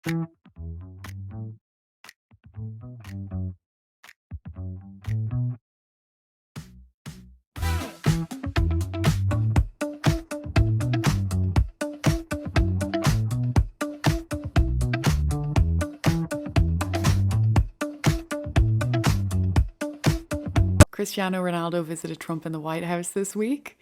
Cristiano Ronaldo visited Trump in the White House this week.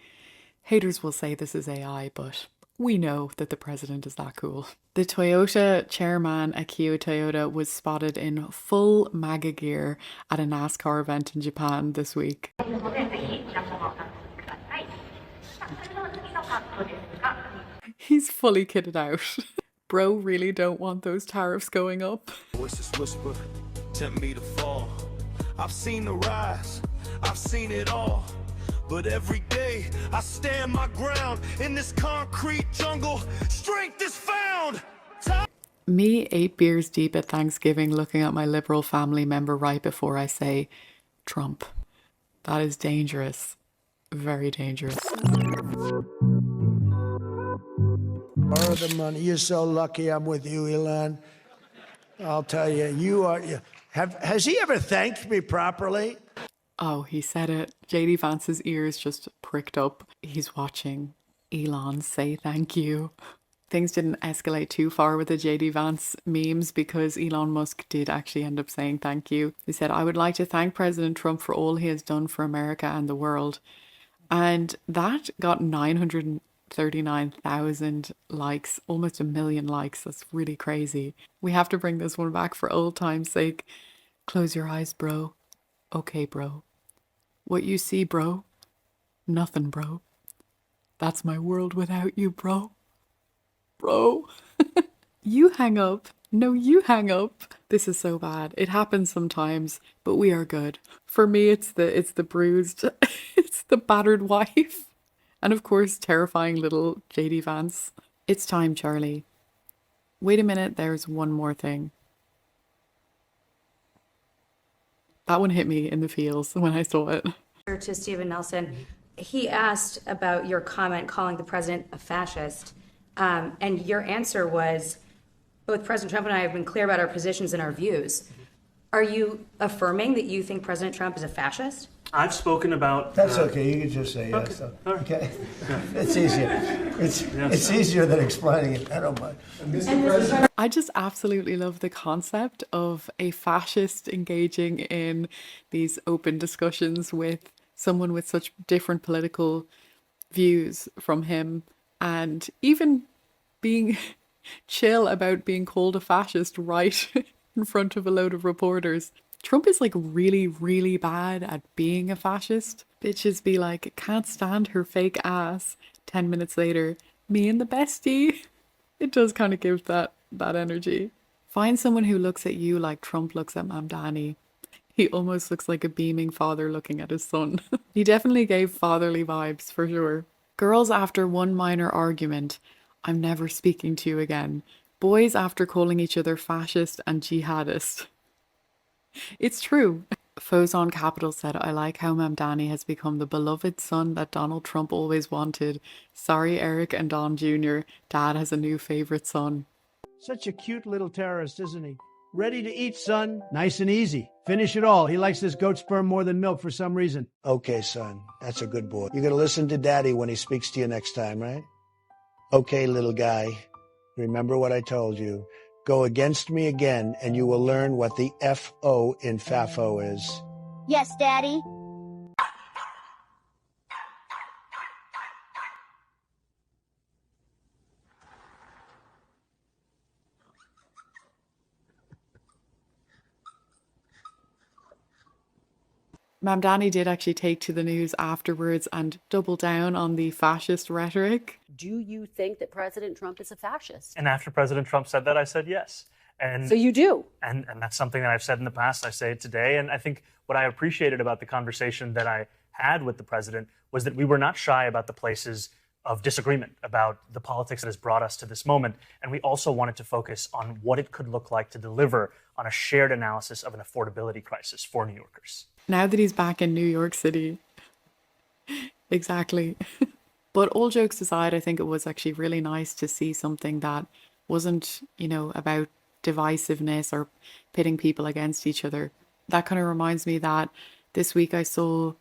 Haters will say this is AI, but we know that the president is that cool. The Toyota chairman at Kia Toyota was spotted in full MAGA gear at a NASCAR event in Japan this week. He's fully kitted out. Bro really don't want those tariffs going up. Voices whisper, tempt me to fall. I've seen the rise, I've seen it all. But every day I stand my ground in this concrete jungle. Strength is found. Me 8 beers deep at Thanksgiving looking at my Liberal family member right before I say Trump. That is dangerous. Very dangerous. Borrow the money. You're so lucky I'm with you, Elon. I'll tell you, you are. Has he ever thanked me properly? Oh, he said it. JD Vance's ears just pricked up. He's watching Elon say thank you. Things didn't escalate too far with the JD Vance memes because Elon Musk did actually end up saying thank you. He said, "I would like to thank President Trump for all he has done for America and the world." And that got 939,000 likes, almost 1 million likes. That's really crazy. We have to bring this one back for old time's sake. Close your eyes, bro. Okay, bro. What you see, bro? Nothing, bro. That's my world without you, bro. Bro. You hang up. No, you hang up. This is so bad. It happens sometimes, but we are good. For me, it's the bruised, it's the battered wife. And of course, terrifying little JD Vance. It's time, Charlie. Wait a minute, there's one more thing. That one hit me in the feels when I saw it. To Stephen Nelson, he asked about your comment calling the president a fascist. And your answer was, both President Trump and I have been clear about our positions and our views. Are you affirming that you think President Trump is a fascist? I've spoken about... That's okay. You can just say yes. Okay. All right. Okay. It's easier. It's easier than explaining it. I don't mind. I just absolutely love the concept of a fascist engaging in these open discussions with someone with such different political views from him, and even being chill about being called a fascist right in front of a load of reporters. Trump is like really, really bad at being a fascist. Bitches be like, can't stand her fake ass. 10 minutes later, me and the bestie. It does kind of give that energy. Find someone who looks at you like Trump looks at Mamdani. He almost looks like a beaming father looking at his son. He definitely gave fatherly vibes for sure. Girls after one minor argument, I'm never speaking to you again. Boys after calling each other fascist and jihadist. It's true. Fozon Capital said, I like how Mamdani has become the beloved son that Donald Trump always wanted. Sorry, Eric and Don Jr. Dad has a new favorite son. Such a cute little terrorist, isn't he? Ready to eat, son. Nice and easy. Finish it all. He likes this goat sperm more than milk for some reason. Okay, son. That's a good boy. You're going to listen to Daddy when he speaks to you next time, right? Okay, little guy. Remember what I told you. Go against me again, and you will learn what the F-O in FAFO is. Yes, Daddy. Mamdani did actually take to the news afterwards and double down on the fascist rhetoric. Do you think that President Trump is a fascist? And after President Trump said that, I said yes. And so you do? And that's something that I've said in the past. I say it today. And I think what I appreciated about the conversation that I had with the president was that we were not shy about the places of disagreement, about the politics that has brought us to this moment. And we also wanted to focus on what it could look like to deliver on a shared analysis of an affordability crisis for New Yorkers. Now that he's back in New York City. Exactly. But all jokes aside, I think it was actually really nice to see something that wasn't, about divisiveness or pitting people against each other. That kind of reminds me that this week I saw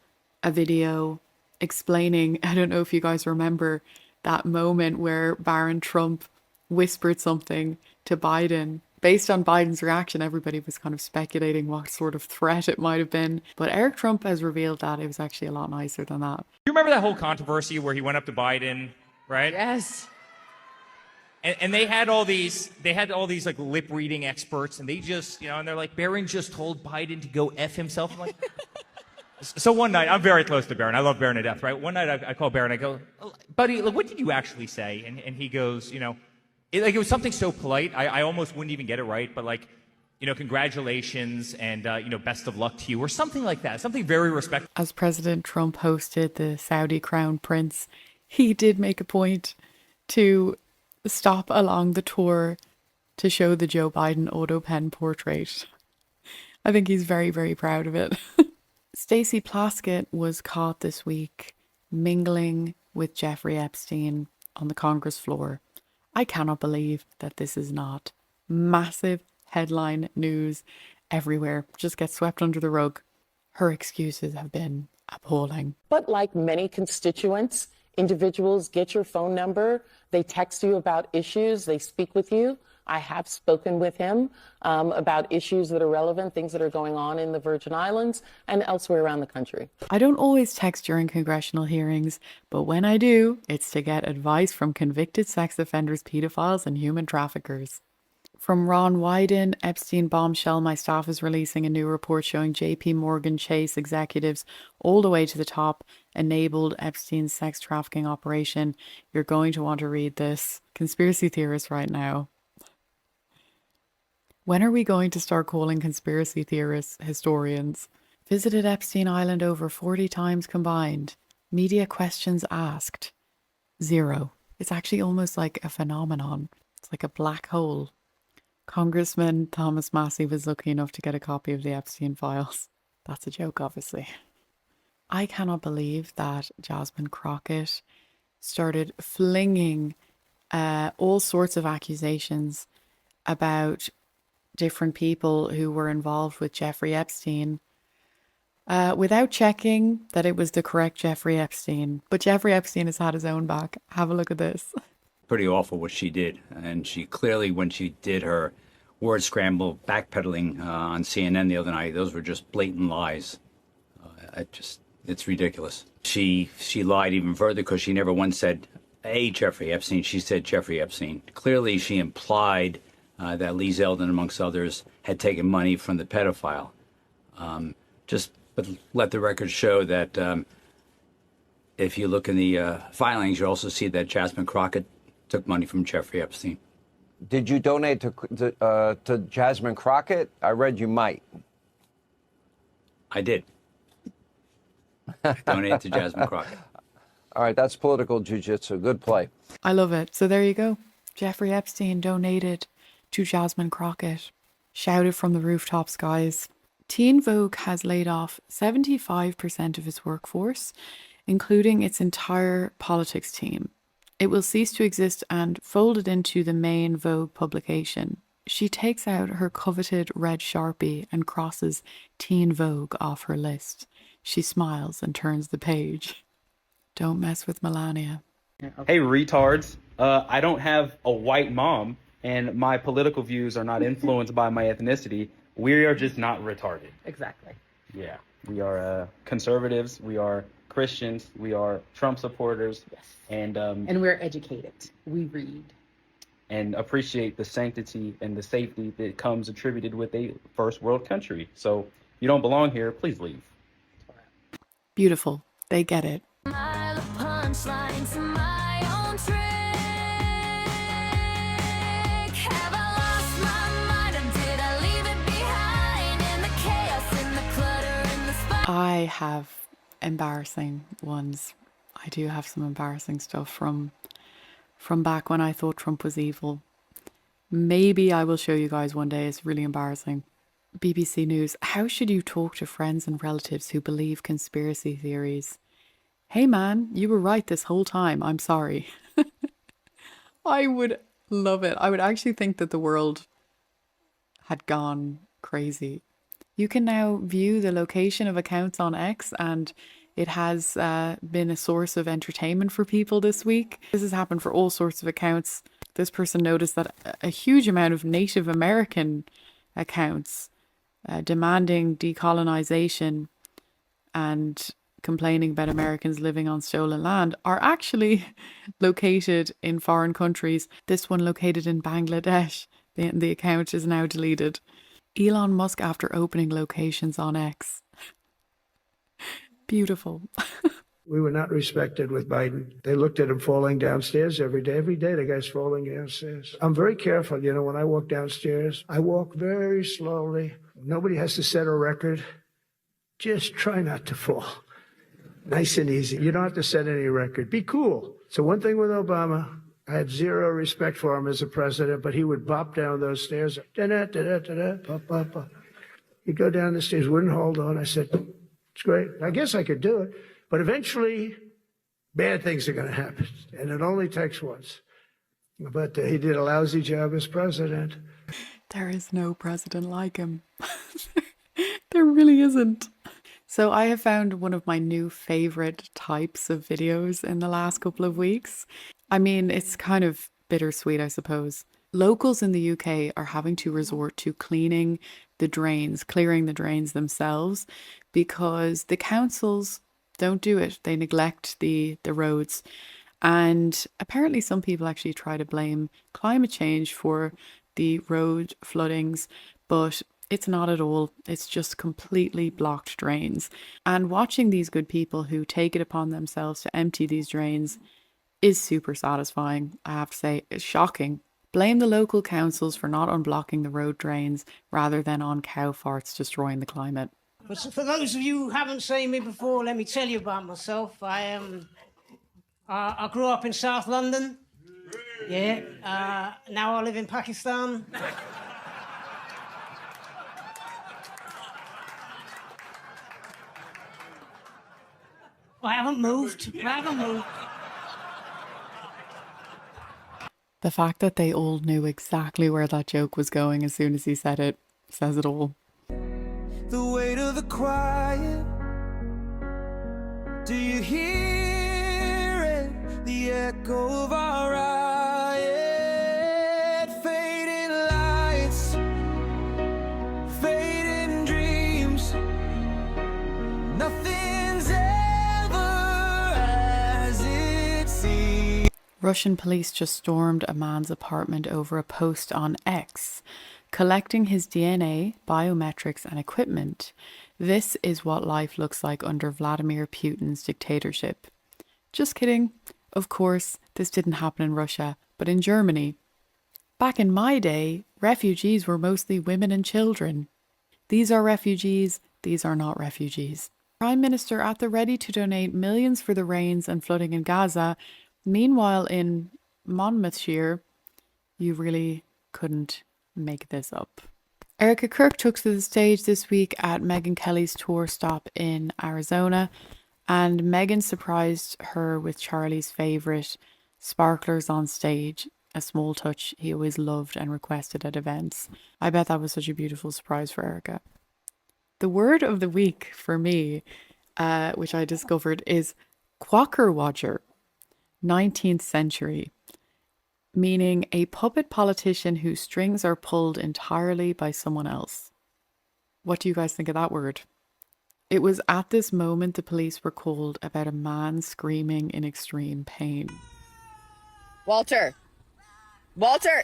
a video explaining, I don't know if you guys remember that moment where Baron Trump whispered something to Biden. Based on Biden's reaction, everybody was kind of speculating what sort of threat it might have been. But Eric Trump has revealed that it was actually a lot nicer than that. You remember that whole controversy where he went up to Biden, right? Yes. And they had all these like lip reading experts, and they just, and they're like, Barron just told Biden to go F himself. I'm like, so one night, I'm very close to Barron. I love Barron to death, right? One night I call Barron, I go, buddy, like, what did you actually say? And he goes, it was something so polite. I almost wouldn't even get it right, but like, congratulations and, best of luck to you or something like that. Something very respectful. As President Trump hosted the Saudi Crown Prince, he did make a point to stop along the tour to show the Joe Biden auto pen portrait. I think he's very, very proud of it. Stacey Plaskett was caught this week mingling with Jeffrey Epstein on the Congress floor. I cannot believe that this is not massive headline news everywhere. Just gets swept under the rug. Her excuses have been appalling. But like many constituents, individuals get your phone number, they text you about issues, they speak with you. I have spoken with him about issues that are relevant, things that are going on in the Virgin Islands and elsewhere around the country. I don't always text during congressional hearings, but when I do, it's to get advice from convicted sex offenders, pedophiles, and human traffickers. From Ron Wyden, Epstein bombshell, my staff is releasing a new report showing JP Morgan Chase executives all the way to the top enabled Epstein's sex trafficking operation. You're going to want to read this. Conspiracy theorists right now. When are we going to start calling conspiracy theorists historians? Visited Epstein Island over 40 times combined. Media questions asked. 0. It's actually almost like a phenomenon. It's like a black hole. Congressman Thomas Massey was lucky enough to get a copy of the Epstein files. That's a joke, obviously. I cannot believe that Jasmine Crockett started flinging all sorts of accusations about different people who were involved with Jeffrey Epstein without checking that it was the correct Jeffrey Epstein. But Jeffrey Epstein has had his own back. Have a look at this. Pretty awful what she did. And she clearly, when she did her word scramble backpedaling on CNN the other night, those were just blatant lies. It's ridiculous. She lied even further because she never once said a Jeffrey Epstein. She said Jeffrey Epstein. Clearly, she implied that Lee Zeldin, amongst others, had taken money from the pedophile. But let the record show that if you look in the filings, you also see that Jasmine Crockett took money from Jeffrey Epstein. Did you donate to Jasmine Crockett? I read you might. I did. I donated to Jasmine Crockett. All right, that's political jiu-jitsu. Good play. I love it. So there you go. Jeffrey Epstein donated to Jasmine Crockett. Shouted from the rooftops, guys. Teen Vogue has laid off 75% of its workforce, including its entire politics team. It will cease to exist and folded into the main Vogue publication. She takes out her coveted red Sharpie and crosses Teen Vogue off her list. She smiles and turns the page. Don't mess with Melania. Hey, retards. I don't have a white mom, and my political views are not influenced by my ethnicity. We are just not retarded. Exactly. Yeah. We are conservatives. We are Christians. We are Trump supporters. Yes. And we're educated. We read. And appreciate the sanctity and the safety that comes attributed with a first world country. So if you don't belong here, please leave. Beautiful. They get it. I have embarrassing ones. I do have some embarrassing stuff from back when I thought Trump was evil. Maybe I will show you guys one day. It's really embarrassing. BBC News. How should you talk to friends and relatives who believe conspiracy theories? Hey man, you were right this whole time. I'm sorry. I would love it. I would actually think that the world had gone crazy. You can now view the location of accounts on X, and it has been a source of entertainment for people this week. This has happened for all sorts of accounts. This person noticed that a huge amount of Native American accounts demanding decolonization and complaining about Americans living on stolen land are actually located in foreign countries. This one located in Bangladesh. The account is now deleted. Elon Musk after opening locations on X. Beautiful. We were not respected with Biden. They looked at him falling downstairs every day. Every day, the guy's falling downstairs. I'm very careful. When I walk downstairs, I walk very slowly. Nobody has to set a record. Just try not to fall. Nice and easy. You don't have to set any record. Be cool. So one thing with Obama, I had zero respect for him as a president, but he would bop down those stairs. Da-da-da-da-da-da, pop, pop, pop. He'd go down the stairs, wouldn't hold on. I said, it's great. I guess I could do it. But eventually, bad things are going to happen. And it only takes once. But he did a lousy job as president. There is no president like him. There really isn't. So I have found one of my new favorite types of videos in the last couple of weeks. I mean, it's kind of bittersweet, I suppose. Locals in the UK are having to resort to clearing the drains themselves because the councils don't do it. They neglect the roads. And apparently some people actually try to blame climate change for the road floodings, but it's not at all. It's just completely blocked drains. And watching these good people who take it upon themselves to empty these drains is super satisfying. I have to say, it's shocking. Blame the local councils for not unblocking the road drains rather than on cow farts destroying the climate. But for those of you who haven't seen me before, let me tell you about myself. I grew up in South London. Yeah. Now I live in Pakistan. I haven't moved. The fact that they all knew exactly where that joke was going as soon as he said it says it all. The weight of the quiet. Do you hear it? The echo of our riot. Fading lights, fading dreams. Nothing's ever as it seems. Russian police just stormed a man's apartment over a post on X, collecting his DNA, biometrics, and equipment. This is what life looks like under Vladimir Putin's dictatorship. Just kidding. Of course, this didn't happen in Russia, but in Germany. Back in my day, refugees were mostly women and children. These are refugees, these are not refugees. Prime Minister at the ready to donate millions for the rains and flooding in Gaza. Meanwhile, in Monmouthshire, you really couldn't make this up. Erica Kirk took to the stage this week at Megyn Kelly's tour stop in Arizona, and Megyn surprised her with Charlie's favourite, sparklers on stage, a small touch he always loved and requested at events. I bet that was such a beautiful surprise for Erica. The word of the week for me, which I discovered, is quackerwodger, 19th century, meaning a puppet politician whose strings are pulled entirely by someone else. What do you guys think of that word? It was at this moment the police were called about a man screaming in extreme pain. Walter! Walter!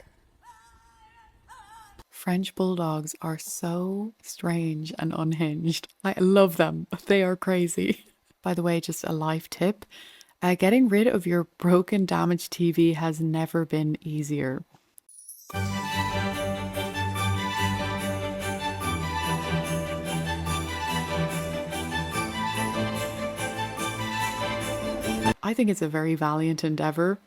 French bulldogs are so strange and unhinged. I love them. They are crazy. By the way, just a life tip. Getting rid of your broken, damaged TV has never been easier. I think it's a very valiant endeavour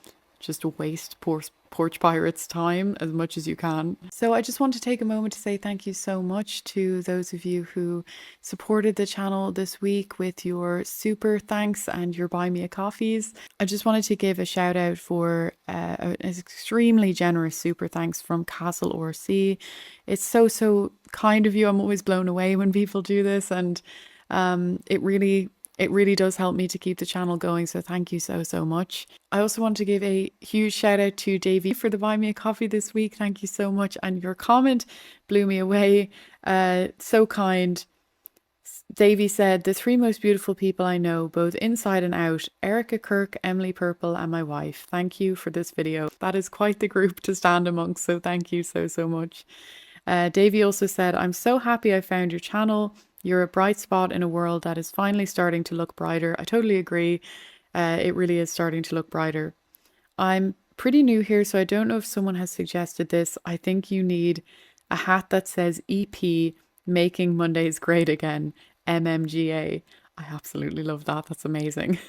just waste Porch Pirates time as much as you can. So I just want to take a moment to say thank you so much to those of you who supported the channel this week with your super thanks and your buy me a coffees. I just wanted to give a shout out for an extremely generous super thanks from Castle RC. It's so kind of you. I'm always blown away when people do this, and it really does help me to keep the channel going, so thank you so much. I also want to give a huge shout out to Davey for the buy me a coffee this week. Thank you so much, and your comment blew me away. So kind. Davey said, the 3 most beautiful people I know, both inside and out, Erica Kirk, Emily Purple, and my wife. Thank you for this video. That is quite the group to stand amongst, so thank you so much. Davey also said, I'm so happy I found your channel. You're a bright spot in a world that is finally starting to look brighter. I totally agree. It really is starting to look brighter. I'm pretty new here, so I don't know if someone has suggested this. I think you need a hat that says EP, Making Mondays Great Again, MMGA. I absolutely love that. That's amazing.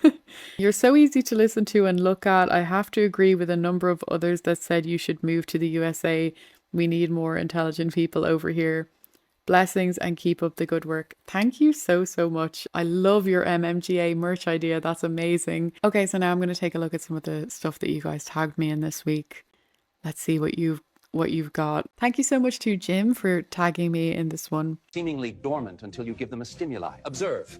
You're so easy to listen to and look at. I have to agree with a number of others that said you should move to the USA. We need more intelligent people over here. Blessings and keep up the good work. Thank you so much. I love your MMGA merch idea. That's amazing. Okay, so now I'm going to take a look at some of the stuff that you guys tagged me in this week. Let's see what you've got. Thank you so much to Jim for tagging me in this one. Seemingly dormant until you give them a stimuli. Observe.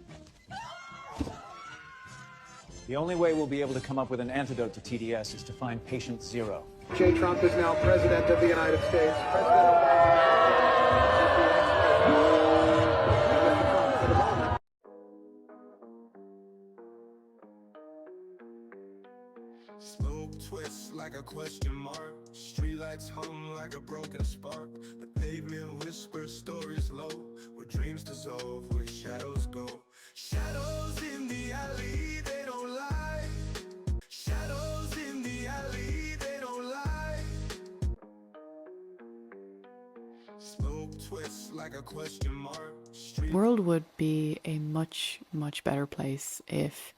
The only way we'll be able to come up with an antidote to TDS is to find patient 0. Trump is now President of the United States. President Smoke twists like a question mark. Streetlights hum like a broken spark. The pavement whispers stories low. Where dreams dissolve, where shadows go. Shadows in the alley, they don't lie. Shadows in the alley, they don't lie. Smoke twists like a question mark. The world would be a much better place if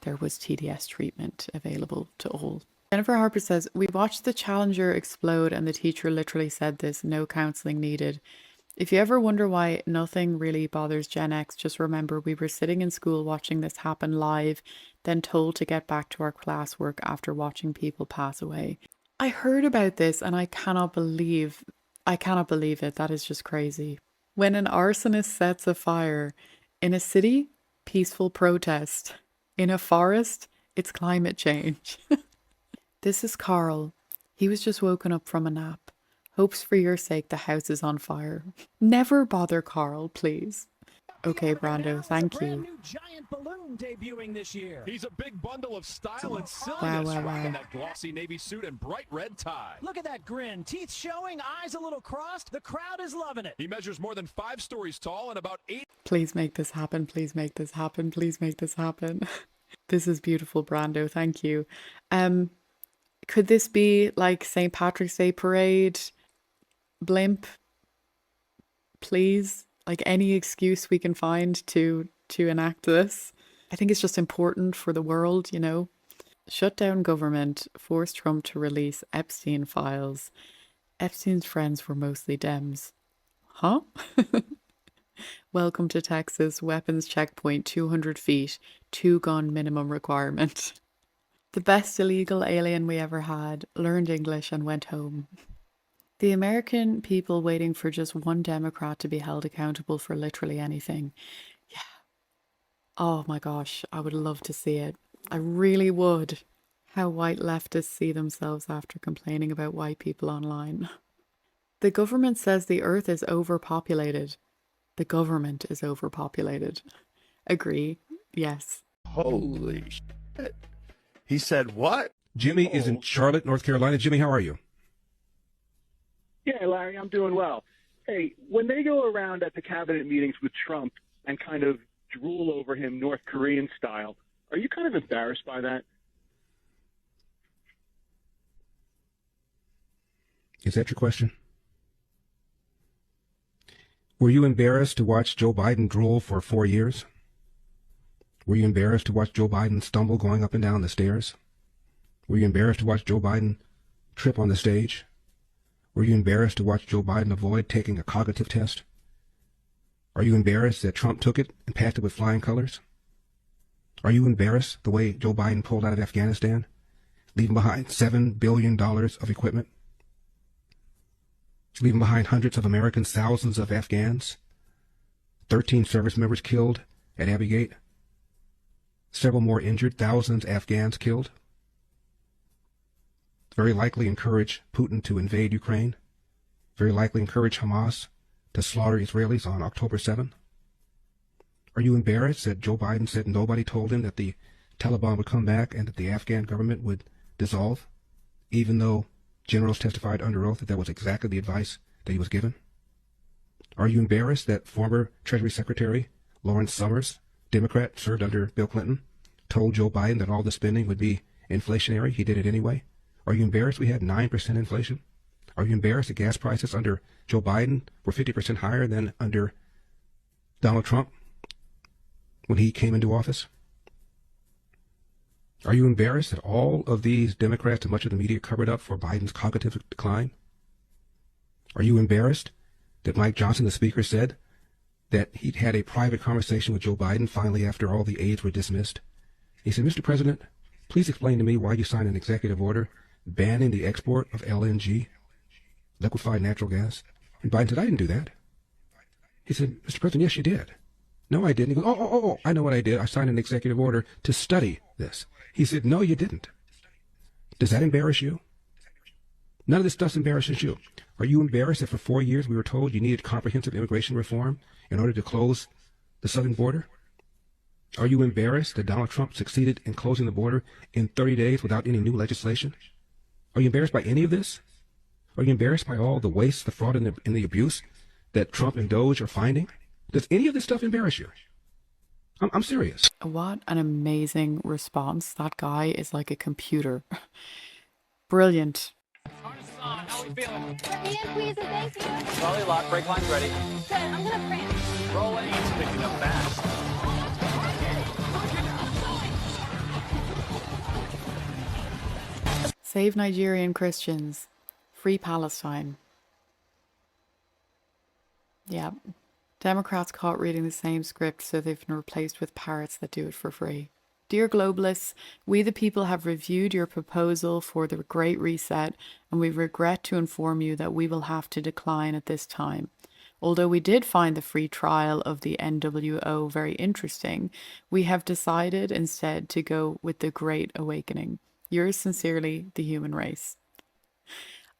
there was TDS treatment available to all. Jennifer Harper says, we watched the Challenger explode and the teacher literally said this, no counseling needed. If you ever wonder why nothing really bothers Gen X, just remember we were sitting in school watching this happen live, then told to get back to our classwork after watching people pass away. I heard about this and I cannot believe it. That is just crazy. When an arsonist sets a fire in a city, peaceful protest. In a forest, it's climate change. This is Carl. He was just woken up from a nap. Hopes for your sake the house is on fire. Never bother Carl, please. Okay, Brando, thank you. Giant balloon debuting this year. He's a big bundle of style and silliness, rocking that glossy navy suit and bright red tie. Look at that grin, teeth showing, eyes a little crossed. The crowd is loving it. He measures more than 5 stories tall and about 8. Please make this happen. Please make this happen. Please make this happen. This is beautiful, Brando. Thank you. Could this be like St. Patrick's Day parade? Blimp? Please? Like any excuse we can find to enact this. I think it's just important for the world, you know. Shut down government, force Trump to release Epstein files. Epstein's friends were mostly Dems. Huh? Welcome to Texas, weapons checkpoint 200 feet, 2-gun minimum requirement. The best illegal alien we ever had, learned English and went home. The American people waiting for just one Democrat to be held accountable for literally anything. Yeah. Oh my gosh, I would love to see it. I really would. How white leftists see themselves after complaining about white people online. The government says the earth is overpopulated. The government is overpopulated. Agree. Yes. Holy shit. He said what? Jimmy is in Charlotte, North Carolina. Jimmy, how are you? Yeah, Larry, I'm doing well. Hey, when they go around at the cabinet meetings with Trump and kind of drool over him North Korean style, are you kind of embarrassed by that? Is that your question? Were you embarrassed to watch Joe Biden drool for 4 years? Were you embarrassed to watch Joe Biden stumble going up and down the stairs? Were you embarrassed to watch Joe Biden trip on the stage? Were you embarrassed to watch Joe Biden avoid taking a cognitive test? Are you embarrassed that Trump took it and passed it with flying colors? Are you embarrassed the way Joe Biden pulled out of Afghanistan, leaving behind $7 billion of equipment? Leaving behind hundreds of Americans, thousands of Afghans, 13 service members killed at Abbey Gate, several more injured, thousands of Afghans killed. Very likely encourage Putin to invade Ukraine. Very likely encourage Hamas to slaughter Israelis on October 7th. Are you embarrassed that Joe Biden said nobody told him that the Taliban would come back and that the Afghan government would dissolve, even though generals testified under oath that that was exactly the advice that he was given? Are you embarrassed that former Treasury Secretary Lawrence Summers, Democrat, served under Bill Clinton, told Joe Biden that all the spending would be inflationary? He did it anyway. Are you embarrassed we had 9% inflation? Are you embarrassed that gas prices under Joe Biden were 50% higher than under Donald Trump when he came into office? Are you embarrassed that all of these Democrats and much of the media covered up for Biden's cognitive decline? Are you embarrassed that Mike Johnson, the speaker, said that he'd had a private conversation with Joe Biden finally after all the aides were dismissed? He said, "Mr. President, please explain to me why you signed an executive order banning the export of LNG, liquefied natural gas." And Biden said, "I didn't do that." He said, "Mr. President, yes, you did." "No, I didn't." He goes, oh, I know what I did. I signed an executive order to study this." He said, "No, you didn't." Does that embarrass you? None of this stuff embarrasses you. Are you embarrassed that for 4 years we were told you needed comprehensive immigration reform in order to close the southern border? Are you embarrassed that Donald Trump succeeded in closing the border in 30 days without any new legislation? Are you embarrassed by any of this? Are you embarrassed by all the waste, the fraud, and the abuse that Trump and Doge are finding? Does any of this stuff embarrass you? I'm serious. What an amazing response. That guy is like a computer. Brilliant. How we feeling? Let me in, please, and thank you. Trolley lock, brake line's ready. Good, I'm gonna cramp. Rolling. It's picking up fast. Save Nigerian Christians. Free Palestine. Yeah. Democrats caught reading the same script, so they've been replaced with parrots that do it for free. Dear globalists, we the people have reviewed your proposal for the Great Reset, and we regret to inform you that we will have to decline at this time. Although we did find the free trial of the NWO very interesting, we have decided instead to go with the Great Awakening. Yours sincerely, the human race.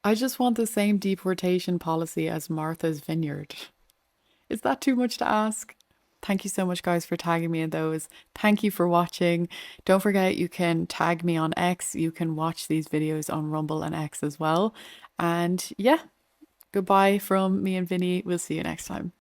I just want the same deportation policy as Martha's Vineyard. Is that too much to ask? Thank you so much, guys, for tagging me in those. Thank you for watching. Don't forget, you can tag me on X. You can watch these videos on Rumble and X as well. And yeah, goodbye from me and Vinny. We'll see you next time.